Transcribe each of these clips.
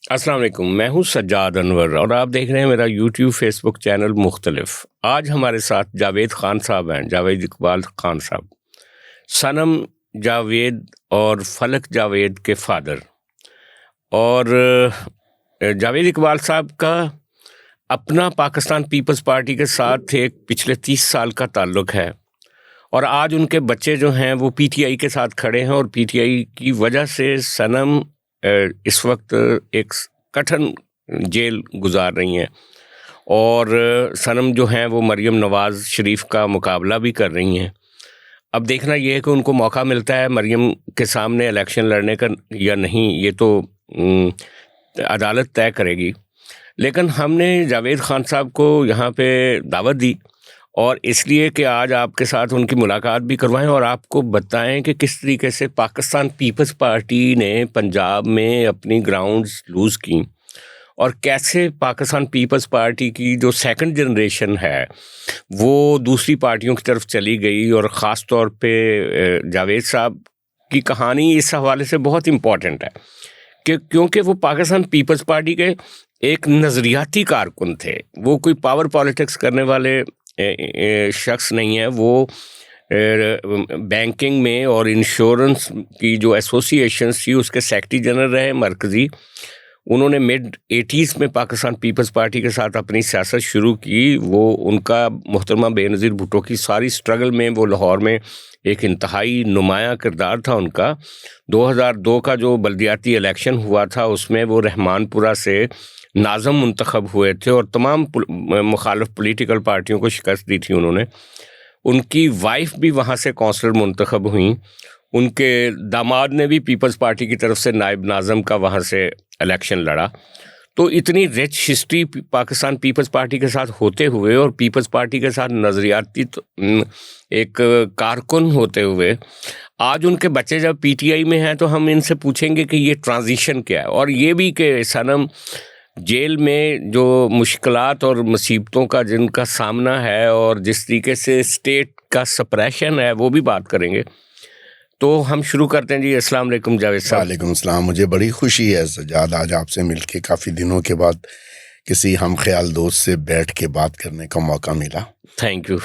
السلام علیکم، میں ہوں سجاد انور اور آپ دیکھ رہے ہیں میرا یوٹیوب فیس بک چینل مختلف۔ آج ہمارے ساتھ جاوید خان صاحب ہیں، جاوید اقبال خان صاحب، صنم جاوید اور فلک جاوید کے فادر۔ اور جاوید اقبال صاحب کا اپنا پاکستان پیپلز پارٹی کے ساتھ ایک پچھلے 30 سال کا تعلق ہے، اور آج ان کے بچے جو ہیں وہ پی ٹی آئی کے ساتھ کھڑے ہیں، اور پی ٹی آئی کی وجہ سے صنم اس وقت ایک کٹھن جیل گزار رہی ہیں، اور صنم جو ہیں وہ مریم نواز شریف کا مقابلہ بھی کر رہی ہیں۔ اب دیکھنا یہ ہے کہ ان کو موقع ملتا ہے مریم کے سامنے الیکشن لڑنے کا یا نہیں، یہ تو عدالت طے کرے گی۔ لیکن ہم نے جاوید خان صاحب کو یہاں پہ دعوت دی، اور اس لیے کہ آج آپ کے ساتھ ان کی ملاقات بھی کروائیں اور آپ کو بتائیں کہ کس طریقے سے پاکستان پیپلز پارٹی نے پنجاب میں اپنی گراؤنڈز لوز کی، اور کیسے پاکستان پیپلز پارٹی کی جو سیکنڈ جنریشن ہے وہ دوسری پارٹیوں کی طرف چلی گئی۔ اور خاص طور پہ جاوید صاحب کی کہانی اس حوالے سے بہت امپورٹنٹ ہے کہ کیونکہ وہ پاکستان پیپلز پارٹی کے ایک نظریاتی کارکن تھے، وہ کوئی پاور پالیٹکس کرنے والے شخص نہیں ہے۔ وہ بینکنگ میں اور انشورنس کی جو ایسوسیشنز تھی اس کے سیکرٹری جنرل رہے مرکزی۔ انہوں نے مڈ 80s میں پاکستان پیپلز پارٹی کے ساتھ اپنی سیاست شروع کی۔ وہ ان کا محترمہ بے نظیر بھٹو کی ساری سٹرگل میں وہ لاہور میں ایک انتہائی نمایاں کردار تھا ان کا۔ 2002 کا جو بلدیاتی الیکشن ہوا تھا اس میں وہ رحمان پورہ سے ناظم منتخب ہوئے تھے، اور تمام مخالف پولیٹیکل پارٹیوں کو شکست دی تھی انہوں نے۔ ان کی وائف بھی وہاں سے کونسلر منتخب ہوئیں، ان کے داماد نے بھی پیپلز پارٹی کی طرف سے نائب ناظم کا وہاں سے الیکشن لڑا۔ تو اتنی رچ ہسٹری پاکستان پیپلز پارٹی کے ساتھ ہوتے ہوئے اور پیپلز پارٹی کے ساتھ نظریاتی ایک کارکن ہوتے ہوئے، آج ان کے بچے جب پی ٹی آئی میں ہیں تو ہم ان سے پوچھیں گے کہ یہ ٹرانزیشن کیا ہے، اور یہ بھی کہ صنم جیل میں جو مشکلات اور مصیبتوں کا جن کا سامنا ہے اور جس طریقے سے اسٹیٹ کا سپریشن ہے وہ بھی بات کریں گے۔ تو ہم شروع کرتے ہیں جی۔ السلام علیکم جاوید صاحب۔ وعلیکم السلام۔ مجھے بڑی خوشی ہے سجاد، آج آپ سے مل کے کافی دنوں کے بعد کسی ہم خیال دوست سے بیٹھ کے بات کرنے کا موقع ملا۔ Thank you.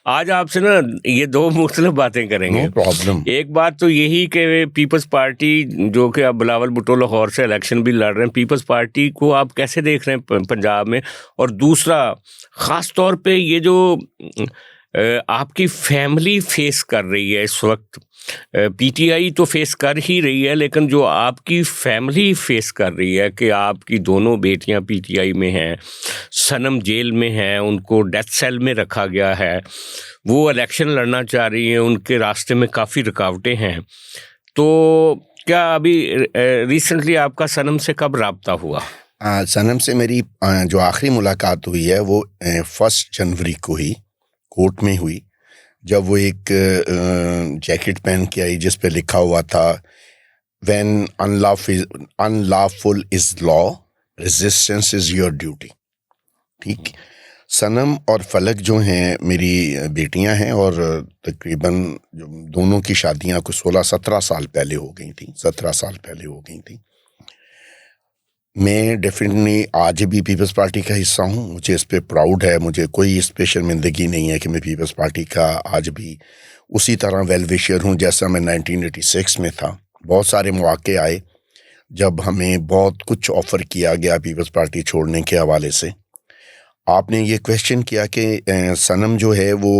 آج آپ سے نا یہ دو مختلف باتیں کریں گے۔ No problem. ایک بات تو یہی کہ پیپلز پارٹی جو کہ اب بلاول بھٹو لاہور سے الیکشن بھی لڑ رہے ہیں، پیپلز پارٹی کو آپ کیسے دیکھ رہے ہیں پنجاب میں؟ اور دوسرا خاص طور پہ یہ جو آپ کی فیملی فیس کر رہی ہے اس وقت، پی ٹی آئی تو فیس کر ہی رہی ہے، لیکن جو آپ کی فیملی فیس کر رہی ہے کہ آپ کی دونوں بیٹیاں پی ٹی آئی میں ہیں، صنم جیل میں ہیں، ان کو ڈیتھ سیل میں رکھا گیا ہے، وہ الیکشن لڑنا چاہ رہی ہیں، ان کے راستے میں کافی رکاوٹیں ہیں۔ تو کیا ابھی ریسنٹلی آپ کا صنم سے کب رابطہ ہوا؟ صنم سے میری جو آخری ملاقات ہوئی ہے وہ 1 جنوری کو ہی کورٹ میں ہوئی، جب وہ ایک جیکٹ پہن کے آئی جس پہ لکھا ہوا تھا when unlawful is law, resistance is your duty۔ ٹھیک، صنم اور فلک جو ہیں میری بیٹیاں ہیں، اور تقریباً دونوں کی شادیاں کو 16-17 سال پہلے ہو گئی تھیں، 17 سال پہلے ہو گئی تھیں۔ میں ڈیفینیٹلی آج بھی پیپلز پارٹی کا حصہ ہوں، مجھے اس پہ پراؤڈ ہے، مجھے کوئی اس پہ شرمندگی نہیں ہے کہ میں پیپلز پارٹی کا آج بھی اسی طرح ویل وشر ہوں جیسا میں 1986 میں تھا۔ بہت سارے مواقع آئے جب ہمیں بہت کچھ آفر کیا گیا پیپلز پارٹی چھوڑنے کے حوالے سے۔ آپ نے یہ کویشچن کیا کہ صنم جو ہے وہ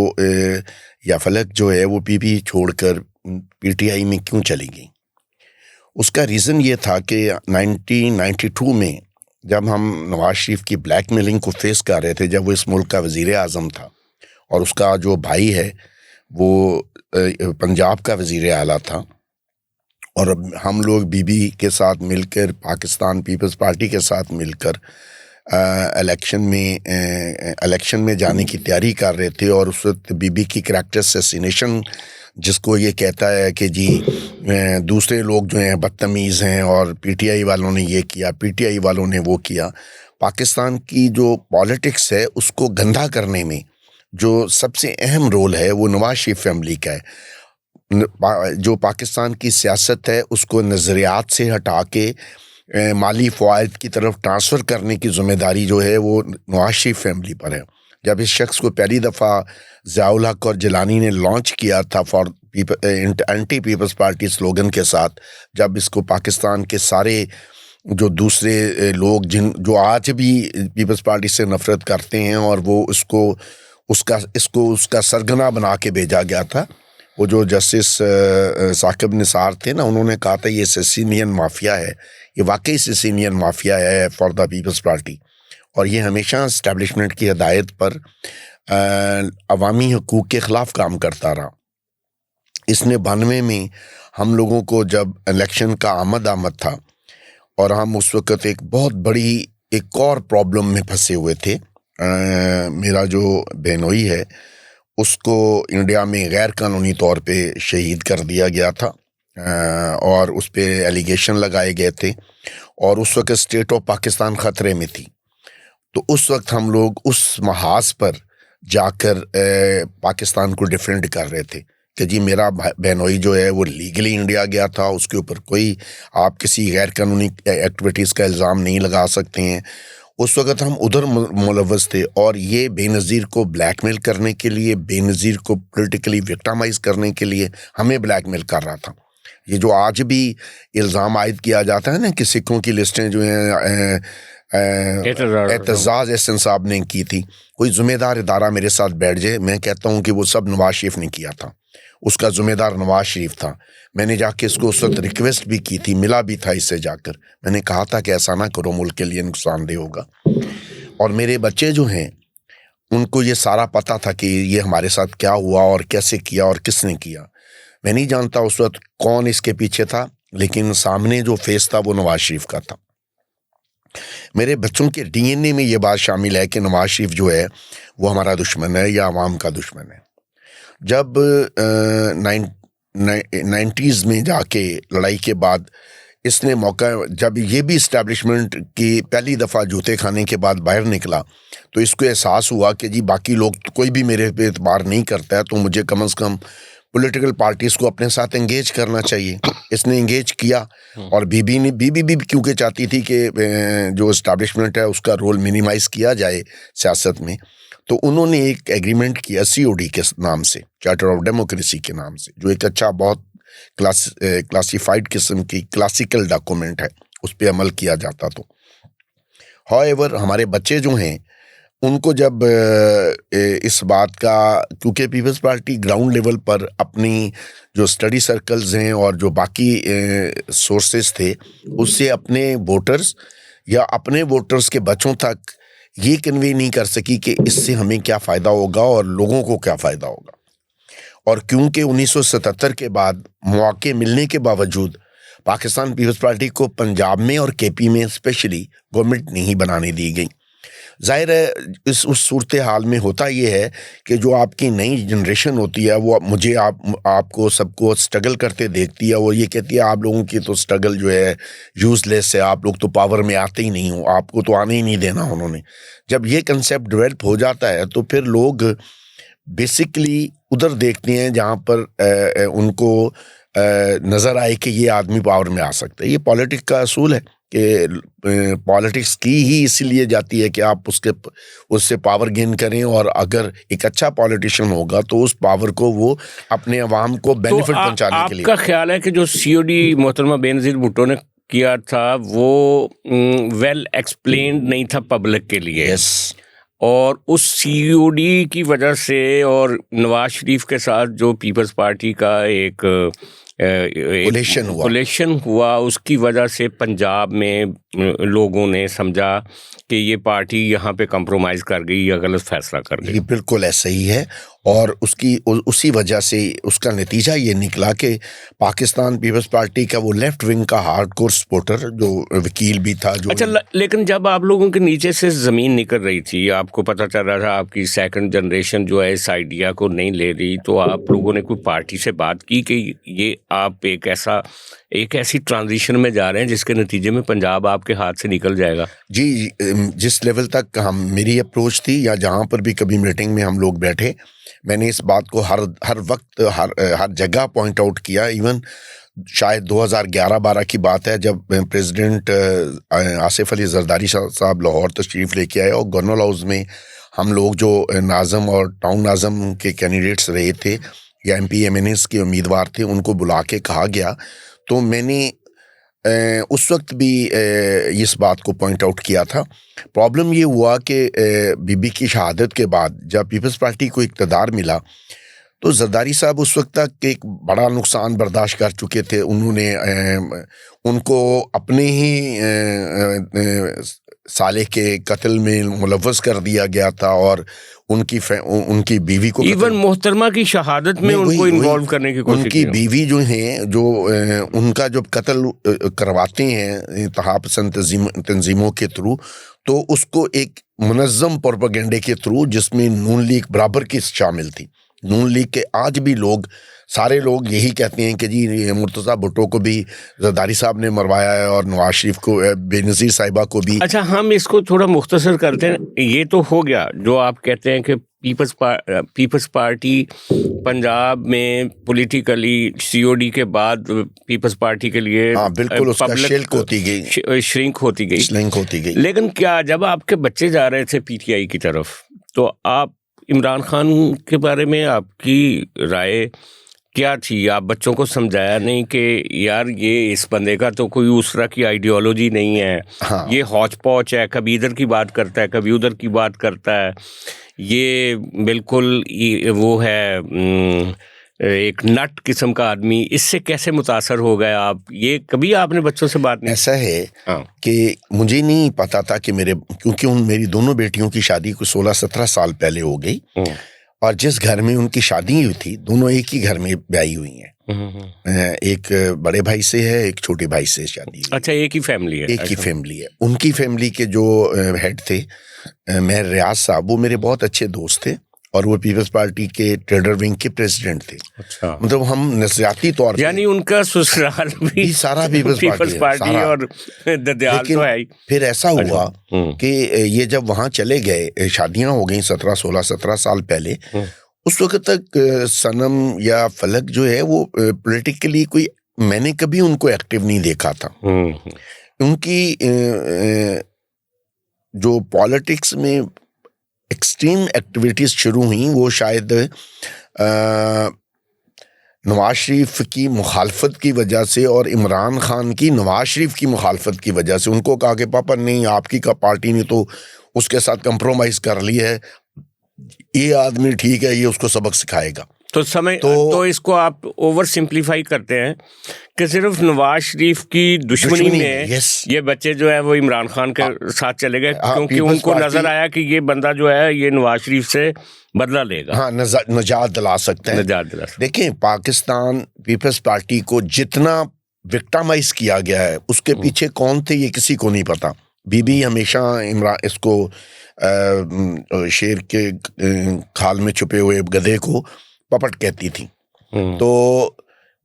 یا فلک جو ہے وہ پی چھوڑ کر پی ٹی آئی میں کیوں چلی گئی؟ اس کا ریزن یہ تھا کہ 1992 میں جب ہم نواز شریف کی بلیک میلنگ کو فیس کر رہے تھے، جب وہ اس ملک کا وزیر اعظم تھا اور اس کا جو بھائی ہے وہ پنجاب کا وزیر اعلیٰ تھا، اور ہم لوگ بی بی کے ساتھ مل کر پاکستان پیپلز پارٹی کے ساتھ مل کر الیکشن میں جانے کی تیاری کر رہے تھے، اور اس وقت بی بی کی کریکٹر اسیسینیشن جس کو یہ کہتا ہے کہ جی دوسرے لوگ جو ہیں بدتمیز ہیں اور پی ٹی آئی والوں نے یہ کیا، پی ٹی آئی والوں نے وہ کیا، پاکستان کی جو پالیٹکس ہے اس کو گندھا کرنے میں جو سب سے اہم رول ہے وہ نواز شریف فیملی کا ہے۔ جو پاکستان کی سیاست ہے اس کو نظریات سے ہٹا کے مالی فوائد کی طرف ٹرانسفر کرنے کی ذمہ داری جو ہے وہ نواز شریف فیملی پر ہے. جب اس شخص کو پہلی دفعہ ضیاء الحق اور جیلانی نے لانچ کیا تھا اینٹی پیپلز پارٹی سلوگن کے ساتھ، جب اس کو پاکستان کے سارے جو دوسرے لوگ جو آج بھی پیپلز پارٹی سے نفرت کرتے ہیں اور وہ اس کو سرگنا بنا کے بھیجا گیا تھا. وہ جو جسٹس ثاقب نثار تھے نا، انہوں نے کہا تھا یہ سیسینین مافیا ہے. یہ واقعی سیسینین مافیا ہے فار دا پیپلز پارٹی، اور یہ ہمیشہ اسٹیبلشمنٹ کی ہدایت پر عوامی حقوق کے خلاف کام کرتا رہا. اس نے 92 میں ہم لوگوں کو جب الیکشن کا آمد تھا اور ہم اس وقت ایک بہت بڑی ایک اور پرابلم میں پھنسے ہوئے تھے. میرا جو بہنوئی ہے اس کو انڈیا میں غیر قانونی طور پہ شہید کر دیا گیا تھا اور اس پہ ایلیگیشن لگائے گئے تھے، اور اس وقت اسٹیٹ آف پاکستان خطرے میں تھی. تو اس وقت ہم لوگ اس محاذ پر جا کر پاکستان کو ڈیفینڈ کر رہے تھے کہ جی میرا بہنوئی جو ہے وہ لیگلی انڈیا گیا تھا، اس کے اوپر کوئی آپ کسی غیر قانونی ایکٹیویٹیز کا الزام نہیں لگا سکتے ہیں. اس وقت ہم ادھر ملوث تھے، اور یہ بے نظیر کو بلیک میل کرنے کے لیے، بے نظیر کو پولیٹیکلی وکٹمائز کرنے کے لیے ہمیں بلیک میل کر رہا تھا. یہ جو آج بھی الزام عائد کیا جاتا ہے نا کہ سکھوں کی لسٹیں جو ہیں اعتزاز احسن صاحب نے کی تھی، کوئی ذمہ دار ادارہ میرے ساتھ بیٹھ جائے، میں کہتا ہوں کہ وہ سب نواز شریف نے کیا تھا. اس کا ذمہ دار نواز شریف تھا. میں نے جا کے اس کو اس وقت ریکویسٹ بھی کی تھی، ملا بھی تھا اس سے جا کر. میں نے کہا تھا کہ ایسا نہ کرو، ملک کے لیے نقصان دہ ہوگا. اور میرے بچے جو ہیں ان کو یہ سارا پتہ تھا کہ یہ ہمارے ساتھ کیا ہوا اور کیسے کیا اور کس نے کیا. میں نہیں جانتا اس وقت کون اس کے پیچھے تھا، لیکن سامنے جو فیس تھا وہ نواز شریف کا تھا. میرے بچوں کے ڈی این اے میں یہ بات شامل ہے کہ نواز شریف جو ہے وہ ہمارا دشمن ہے یا عوام کا دشمن ہے. جب 90s میں جا کے لڑائی کے بعد اس نے موقع، جب یہ بھی اسٹیبلشمنٹ کی پہلی دفعہ جوتے کھانے کے بعد باہر نکلا، تو اس کو احساس ہوا کہ جی باقی لوگ کوئی بھی میرے پہ اعتبار نہیں کرتا ہے، تو مجھے کم از کم پولیٹیکل پارٹیز کو اپنے ساتھ انگیج کرنا چاہیے. اس نے انگیج کیا، اور بی بی بھی کیونکہ چاہتی تھی کہ جو اسٹیبلشمنٹ ہے اس کا رول منیمائز کیا جائے سیاست میں، تو انہوں نے ایک ایگریمنٹ کیا COD کے نام سے، چارٹر آف ڈیموکریسی کے نام سے، جو ایک اچھا بہت کلاسیفائڈ قسم کی کلاسیکل ڈاکومنٹ ہے، اس پہ عمل کیا جاتا. تو however ہمارے بچے جو ہیں ان کو جب اس بات کا، کیونکہ پیپلز پارٹی گراؤنڈ لیول پر اپنی جو اسٹڈی سرکلز ہیں اور جو باقی سورسز تھے اس سے اپنے ووٹرز یا اپنے ووٹرز کے بچوں تک یہ کنوے نہیں کر سکی کہ اس سے ہمیں کیا فائدہ ہوگا اور لوگوں کو کیا فائدہ ہوگا. اور کیونکہ 1977 کے بعد مواقع ملنے کے باوجود پاکستان پیپلز پارٹی کو پنجاب میں اور KP میں اسپیشلی گورنمنٹ نہیں بنانے دی گئی. ظاہر ہے اس صورتحال میں ہوتا یہ ہے کہ جو آپ کی نئی جنریشن ہوتی ہے وہ مجھے آپ کو سب کو سٹرگل کرتے دیکھتی ہے، وہ یہ کہتی ہے آپ لوگوں کی تو سٹرگل جو ہے یوز لیس ہے، آپ لوگ تو پاور میں آتے ہی نہیں ہو، آپ کو تو آنے ہی نہیں دینا انہوں نے. جب یہ کنسیپٹ ڈیولپ ہو جاتا ہے تو پھر لوگ بیسکلی ادھر دیکھتے ہیں جہاں پر ان کو نظر آئے کہ یہ آدمی پاور میں آ سکتا ہے. یہ پالیٹکس کا اصول ہے کہ پالیٹکس کی ہی اسی لیے جاتی ہے کہ آپ اس سے پاور گین کریں، اور اگر ایک اچھا پالیٹیشین ہوگا تو اس پاور کو وہ اپنے عوام کو بینیفٹ پہنچانے کے لیے. آپ کا خیال ہے کہ جو COD محترمہ بینظیر بھٹو نے کیا تھا وہ ویل ایکسپلینڈ نہیں تھا پبلک کے لیے؟ یس. اور اس COD کی وجہ سے اور نواز شریف کے ساتھ جو پیپلز پارٹی کا ایک کولیشن ہوا، اس کی وجہ سے پنجاب میں لوگوں نے سمجھا کہ یہ پارٹی یہاں پہ کمپرومائز کر گئی یا غلط فیصلہ کر گئی. یہ بالکل ایسا ہی ہے، اور اسی وجہ سے اس کا نتیجہ یہ نکلا کہ پاکستان پیپلز پارٹی کا وہ لیفٹ ونگ کا ہارڈ کور سپورٹر جو وکیل بھی تھا جو. اچھا، لیکن جب آپ لوگوں کے نیچے سے زمین نکل رہی تھی، آپ کو پتہ چل رہا تھا آپ کی سیکنڈ جنریشن جو ہے اس آئیڈیا کو نہیں لے رہی، تو آپ لوگوں نے کوئی پارٹی سے بات کی کہ یہ آپ ایک ایسی ٹرانزیشن میں جا رہے ہیں جس کے نتیجے میں پنجاب آپ کے ہاتھ سے نکل جائے گا؟ جی، جس لیول تک میری اپروچ تھی یا جہاں پر بھی کبھی میٹنگ میں ہم لوگ بیٹھے، میں نے اس بات کو ہر وقت ہر جگہ پوائنٹ آؤٹ کیا. ایون شاید 2011-12 کی بات ہے، جب پریزیڈنٹ آصف علی زرداری صاحب لاہور تشریف لے کے آئے اور گورنر ہاؤس میں ہم لوگ جو ناظم اور ٹاؤن ناظم کے کینڈیڈیٹس رہے تھے یا M P M N S کے امیدوار تھے، ان کو بلا کے کہا گیا، تو میں نے اس وقت بھی اس بات کو پوائنٹ آؤٹ کیا تھا۔ پرابلم یہ ہوا کہ بی بی کی شہادت کے بعد جب پیپلز پارٹی کو اقتدار ملا تو زرداری صاحب اس وقت تک ایک بڑا نقصان برداشت کر چکے تھے۔ انہوں نے ان کو اپنے ہی سالے کے قتل میں ملوث کر دیا گیا تھا، اور ان کی بیوی کو ایون محترمہ کی شہادت میں ان کو انوالو کرنے کی کوشش ان کی بیوی جو ہیں، جو ان کا جب قتل کرواتے ہیں انتہا پسند تنظیموں کے تھرو، تو اس کو ایک منظم پروپیگنڈے کے تھرو، جس میں نون لیگ برابر کی شامل تھی۔ نون لیگ کے آج بھی سارے لوگ یہی کہتے ہیں کہ جی مرتضیٰ بھٹو کو بھی زرداری صاحب نے مروایا ہے، اور نواز شریف کو، بے نظیر صاحبہ کو بھی۔ اچھا، ہم اس کو تھوڑا مختصر کرتے ہیں۔ یہ تو ہو گیا جو آپ کہتے ہیں کہ پیپلز پارٹی پنجاب میں پولیٹیکلی سی او ڈی کے بعد پیپلز پارٹی کے لیے بالکل اس کا شرنک ہوتی گئی۔ لیکن کیا جب آپ کے بچے جا رہے تھے پی ٹی آئی کی طرف، تو آپ عمران خان کے بارے میں آپ کی رائے کیا تھی؟ آپ بچوں کو سمجھایا نہیں کہ یار یہ اس بندے کا تو کوئی اس طرح کی آئیڈیالوجی نہیں ہے، یہ ہوچ پوچ ہے، کبھی ادھر کی بات کرتا ہے کبھی ادھر کی بات کرتا ہے، یہ بالکل وہ ہے ایک نٹ قسم کا آدمی، اس سے کیسے متاثر ہو گئے آپ؟ یہ کبھی آپ نے بچوں سے بات نہیں؟ ایسا ہے کہ مجھے نہیں پتا تھا کہ کیونکہ میری دونوں بیٹیوں کی شادی کو 16-17 سال پہلے ہو گئی، اور جس گھر میں ان کی شادی ہوئی تھی دونوں ایک ہی گھر میں بیاہی ہوئی ہیں۔ ایک بڑے بھائی سے ہے، ایک چھوٹے بھائی سے شادی ہوئی۔ اچھا، ایک ہی فیملی ہے؟ ان کی فیملی کے جو ہیڈ تھے مہر ریاض صاحب، وہ میرے بہت اچھے دوست تھے، اور وہ پیپلز پارٹی کے ٹریڈر ونگ کے پریزیڈنٹ تھے۔ اچھا، مطلب ہم نظریاتی طور پر، یعنی ان کا سسرال بھی سارا پیپلز پارٹی اور ددیال تو ہے۔ پھر ایسا ہوا کہ یہ جب وہاں چلے گئے، شادیاں ہو گئیں 16-17 سال پہلے، اس وقت تک صنم یا فلک جو ہے وہ پولیٹیکلی میں نے کبھی ان کو ایکٹیو نہیں دیکھا تھا۔ ان کی جو پالیٹکس میں ایکسٹریم ایکٹیویٹیز شروع ہوئیں، وہ شاید نواز شریف کی مخالفت کی وجہ سے، اور عمران خان کی نواز شریف کی مخالفت کی وجہ سے۔ ان کو کہا کہ پاپا نہیں، آپ کی پارٹی نے تو اس کے ساتھ کمپرومائز کر لی ہے، یہ آدمی ٹھیک ہے، یہ اس کو سبق سکھائے گا۔ تو اس کو آپ اوور سمپلیفائی کرتے ہیں کہ صرف نواز شریف کی دشمنی میں یہ بچے جو ہے وہ عمران خان کے ساتھ چلے گئے، کیونکہ ان کو نظر آیا کہ یہ بندہ جو ہے یہ نواز شریف سے بدلہ لے گا، ہاں نجات دلا سکتے ہیں۔ دیکھیں، پاکستان پیپلز پارٹی کو جتنا وکٹمائز کیا گیا ہے، اس کے پیچھے کون تھے یہ کسی کو نہیں پتا۔ بی بی ہمیشہ اس کو شیر کے کھال میں چھپے ہوئے گدھے کو پپٹ کہتی تھی، تو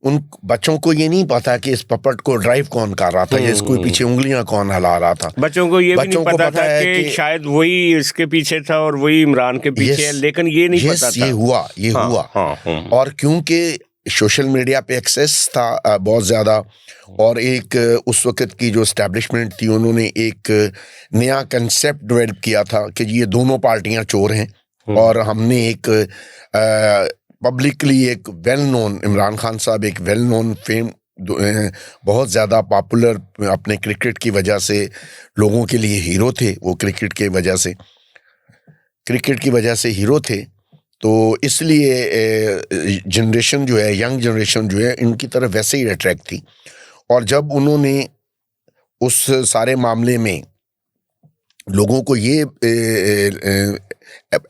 ان بچوں کو یہ نہیں پتا کہ اس پپٹ کو ڈرائیو کون کر رہا تھا، یا اس کو پیچھے انگلیاں کون ہلا رہا تھا۔ بچوں کو یہ بھی نہیں پتا تھا کہ شاید وہی اس کے پیچھے تھا اور وہی عمران کے پیچھے ہے، لیکن یہ نہیں پتا تھا۔ یہ ہوا اور کیونکہ سوشل میڈیا پہ ایکسیس تھا بہت زیادہ، اور ایک اس وقت کی جو اسٹیبلشمنٹ تھی، انہوں نے ایک نیا کنسیپٹ ڈیولپ کیا تھا کہ یہ دونوں پارٹیاں چور ہیں، اور ہم نے ایک پبلکلی ایک ویل نون، عمران خان صاحب ایک ویل نون فیم، بہت زیادہ پاپولر اپنے کرکٹ کی وجہ سے لوگوں کے لیے ہیرو تھے، وہ کرکٹ کی وجہ سے ہیرو تھے، تو اس لیے جنریشن جو ہے، ینگ جنریشن جو ہے، ان کی طرف ویسے ہی اٹریکٹ تھی۔ اور جب انہوں نے اس سارے معاملے میں لوگوں کو یہ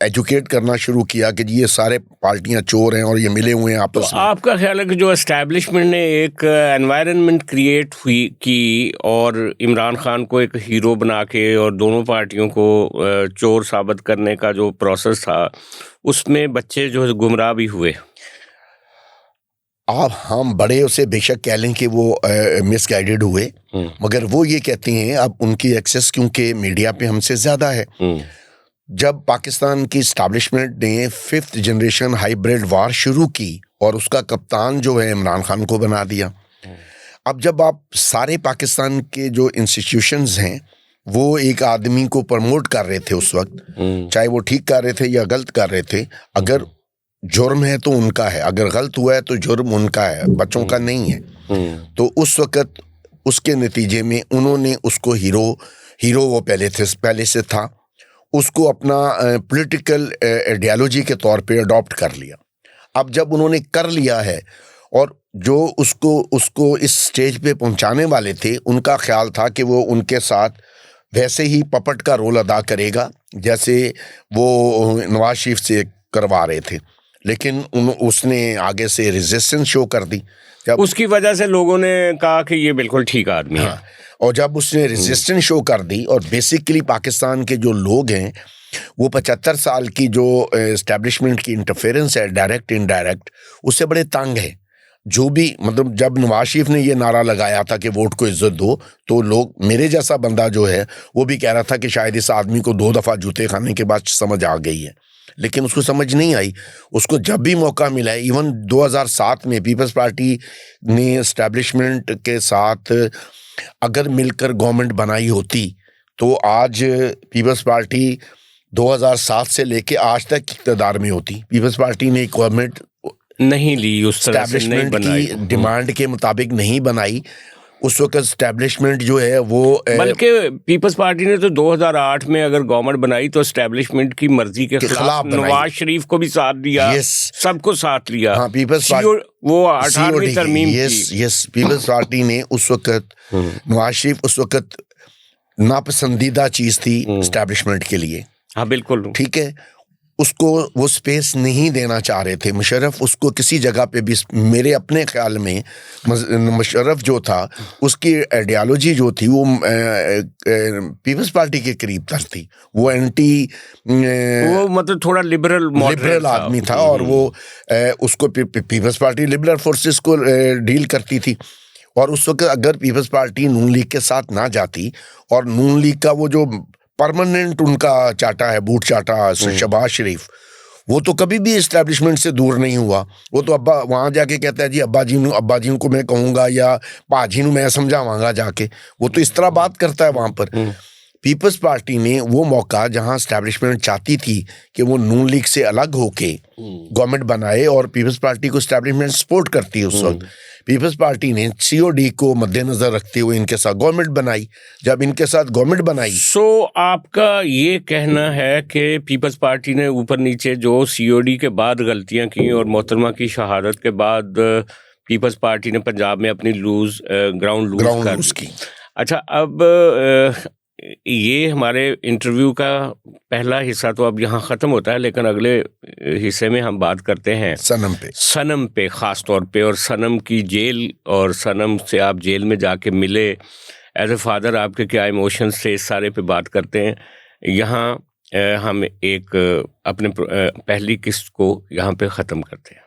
ایجوکیٹ کرنا شروع کیا کہ یہ سارے پارٹیاں چور ہیں اور یہ ملے ہوئے ہیں آپس میں، آپ کا خیال ہے کہ جو اسٹیبلشمنٹ نے ایک انوائرنمنٹ کریٹ کی اور عمران خان کو ایک ہیرو بنا کے اور دونوں پارٹیوں کو چور ثابت کرنے کا جو پروسیس تھا، اس میں بچے جو گمراہ بھی ہوئے؟ ہم بڑے اسے بے شک کہہ لیں کہ وہ مس گائیڈڈ ہوئے، مگر وہ یہ کہتے ہیں اب ان کی ایکسیس کیونکہ میڈیا پہ ہم سے زیادہ ہے۔ جب پاکستان کی اسٹیبلشمنٹ نے 5th جنریشن ہائیبریڈ وار شروع کی اور اس کا کپتان جو ہے عمران خان کو بنا دیا، اب جب آپ سارے پاکستان کے جو انسٹیٹیوشنز ہیں وہ ایک آدمی کو پروموٹ کر رہے تھے اس وقت، چاہے وہ ٹھیک کر رہے تھے یا غلط کر رہے تھے، اگر جرم ہے تو ان کا ہے، اگر غلط ہوا ہے تو جرم ان کا ہے، بچوں کا نہیں ہے. تو اس وقت اس کے نتیجے میں انہوں نے اس کو ہیرو وہ پہلے سے تھا، اس کو اپنا پولیٹیکل آئیڈیالوجی کے طور پہ اڈاپٹ کر لیا. اب جب انہوں نے کر لیا ہے، اور جو اس کو اس سٹیج پہ پہنچانے والے تھے، ان کا خیال تھا کہ وہ ان کے ساتھ ویسے ہی پپٹ کا رول ادا کرے گا جیسے وہ نواز شریف سے کروا رہے تھے، لیکن اس نے آگے سے ریزسٹنس شو کر دی. اس کی وجہ سے لوگوں نے کہا کہ یہ بالکل ٹھیک آدمی ہے. اور جب اس نے ریزسٹنس شو کر دی، اور بیسیکلی پاکستان کے جو لوگ ہیں وہ 75 سال کی جو اسٹیبلشمنٹ کی انٹرفیرنس ہے، ڈائریکٹ انڈائریکٹ، اس سے بڑے تنگ ہیں. جو بھی مطلب جب نواز شریف نے یہ نعرہ لگایا تھا کہ ووٹ کو عزت دو، تو لوگ، میرے جیسا بندہ جو ہے وہ بھی کہہ رہا تھا کہ شاید اس آدمی کو 2 دفعہ جوتے کھانے کے بعد سمجھ آ گئی ہے، لیکن اس کو سمجھ نہیں آئی. اس کو جب بھی موقع ملا ہے، ایون 2007 میں پیپلز پارٹی نے اسٹیبلشمنٹ کے ساتھ اگر مل کر گورنمنٹ بنائی ہوتی تو آج پیپلز پارٹی 2007 سے لے کے آج تک اقتدار میں ہوتی. پیپلز پارٹی نے گورنمنٹ نہیں لی، اس طرح سے نہیں بنائی، کی ڈیمانڈ کے مطابق نہیں بنائی. اس وقت اسٹیبلشمنٹ جو ہے وہ بلکہ پیپلز پارٹی نے تو 2008 میں اگر گورنمنٹ بنائی تو اسٹیبلشمنٹ کی مرضی کے خلاف نواز شریف کو بھی ساتھ دیا، سب کو ساتھ لیا. ہاں، پیپلز وہ 18ویں ترمیم کی. یس پیپلز پارٹی نے اس وقت، نواز شریف اس وقت ناپسندیدہ چیز تھی اسٹیبلشمنٹ کے لیے. ہاں بالکل ٹھیک ہے، اس کو وہ سپیس نہیں دینا چاہ رہے تھے. مشرف اس کو کسی جگہ پہ بھی، میرے اپنے خیال میں مشرف جو تھا اس کی آئیڈیالوجی جو تھی وہ پیپلز پارٹی کے قریب تر تھی. وہ وہ مطلب تھوڑا لبرل آدمی تھا، اور وہ اس کو پیپلز پارٹی لبرل فورسز کو ڈیل کرتی تھی. اور اس وقت اگر پیپلز پارٹی نون لیگ کے ساتھ نہ جاتی، اور نون لیگ کا وہ جو پرماننٹ ان کا چاٹا ہے، بوٹ چاٹا شہباز شریف، وہ تو کبھی بھی اسٹیبلشمنٹ سے دور نہیں ہوا. وہ تو ابا وہاں جا کے کہتا ہے جی ابا جی کو میں کہوں گا، یا پاجی نو میں سمجھاواں گا جا کے، وہ تو اس طرح بات کرتا ہے وہاں پر. پیپلز پارٹی نے وہ موقع جہاں اسٹیبلشمنٹ چاہتی تھی کہ وہ نون لیگ سے الگ ہو کے گورنمنٹ بنائے، اور پیپلز پارٹی کو اسٹیبلشمنٹ سپورٹ کرتی ہے اس وقت، پیپلز پارٹی نے COD کو مد نظر رکھتے ہوئے ان کے ساتھ گورنمنٹ بنائی. جب ان کے ساتھ گورنمنٹ بنائی، آپ کا یہ کہنا ہے کہ پیپلز پارٹی نے اوپر نیچے جو COD کے بعد غلطیاں کی، اور محترمہ کی شہادت کے بعد پیپلز پارٹی نے پنجاب میں اپنی گراؤنڈ لوز کی. اچھا، اب یہ ہمارے انٹرویو کا پہلا حصہ تو اب یہاں ختم ہوتا ہے، لیکن اگلے حصے میں ہم بات کرتے ہیں سنم پہ خاص طور پہ، اور سنم کی جیل، اور سنم سے آپ جیل میں جا کے ملے ایز اے فادر، آپ کے کیا ایموشنز تھے، اس سارے پہ بات کرتے ہیں. یہاں ہم ایک اپنے پہلی قسط کو یہاں پہ ختم کرتے ہیں.